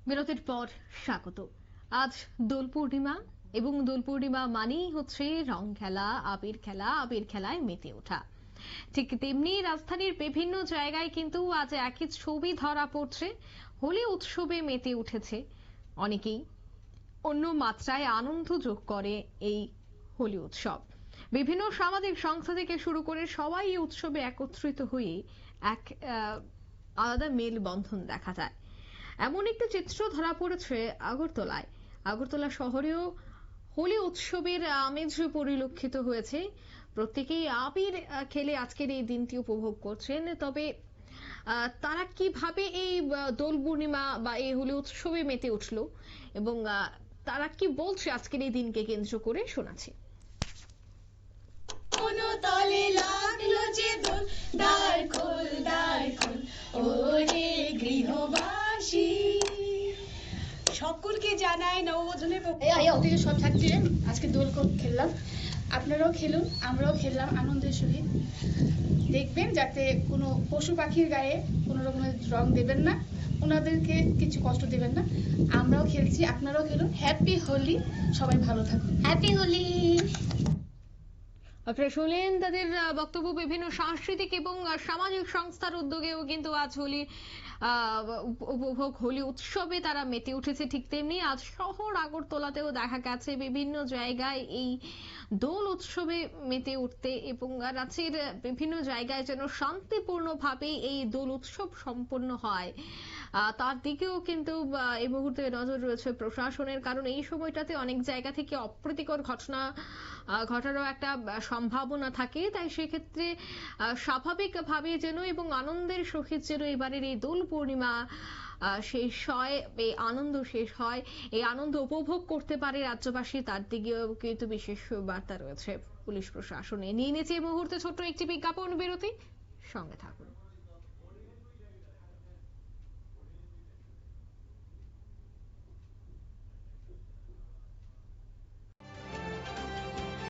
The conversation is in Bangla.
বিরতির পর স্বাগত। আজ দোল পূর্ণিমা এবং দোল পূর্ণিমা মানেই হচ্ছে রং খেলা, আবির খেলা, আবির খেলায় মেতে ওঠা। ঠিক তেমনি রাজধানীর বিভিন্ন জায়গায় কিন্তু আজ একই ছবি ধরা পড়ছে। হোলি উৎসবে মেতে উঠেছে অনেকেই, অন্য মাত্রায় আনন্দ যোগ করে এই হোলি উৎসব। বিভিন্ন সামাজিক সংস্থা থেকে শুরু করে সবাই এই উৎসবে একত্রিত হয়ে এক আলাদা মেলবন্ধন দেখা যায়। এমন একটি চিত্র ধরা পড়েছে আগরতলায়। আগরতলা শহরেও হোলি উৎসবের আমেজ পরিলক্ষিত হয়েছে। প্রত্যেকেই আবির খেলে আজকের এই দিনটি উপভোগ করছেন। তবে তারা কিভাবে এই দোল পূর্ণিমা বা এই হোলি উৎসবে মেতে উঠলো এবং তারা কি বলছে আজকের এই দিনকে কেন্দ্র করে শোনাচ্ছি। তলে লাগলো যে দোল, দ্বার খোল দ্বার খোল ওরে গৃহবাসী। সকলকে জানাই নববধূদের পক্ষে সব ছাত্রীরা আজকে দোল খেললাম, আপনারাও খেলুন, আমরাও খেললাম আনন্দের সহিত। দেখবেন যাতে কোনো পশু পাখির গায়ে কোনো রকমের রং দেবেন না, ওনাদেরকে কিছু কষ্ট দেবেন না। আমরাও খেলছি, আপনারাও খেলুন। হ্যাপি হোলি, সবাই ভালো থাকুন। হ্যাপি হোলি। আপনারা শুনলেন তাদের বক্তব্য। বিভিন্ন সাংস্কৃতিক এবং সামাজিক সংস্থার উদ্যোগেও কিন্তু আজ হোলি উপভোগ, হোলি উৎসবে তারা মেতে উঠেছে। ঠিক তেমনি আজ শহর আগরতলাতেও দেখা গেছে বিভিন্ন জায়গায় এই দোল উৎসবে মেতে উঠতে এবং রাজ্যের বিভিন্ন জায়গায় যেন শান্তিপূর্ণভাবে এই দোল উৎসব সম্পন্ন হয় তার দিকেও কিন্তু এই মুহূর্তে নজর রয়েছে প্রশাসনের। কারণ এই সময়টাতে অনেক জায়গা থেকে অপ্রীতিকর ঘটনা ঘটারও একটা সম্ভাবনা থাকে। তাই সেক্ষেত্রে স্বাভাবিকভাবে যেন এবং আনন্দের সহিত যেন এবারের এই দোল পূর্ণিমা শেষ হয়, এই আনন্দ শেষ হয়, এই আনন্দ উপভোগ করতে পারে রাজ্যবাসী, তার দিকেও কিন্তু বিশেষ বার্তা রয়েছে পুলিশ প্রশাসনে। নিয়ে নিয়েছে এই মুহূর্তে ছোট্ট একটি বিজ্ঞাপন বিরতি, সঙ্গে থাকুন।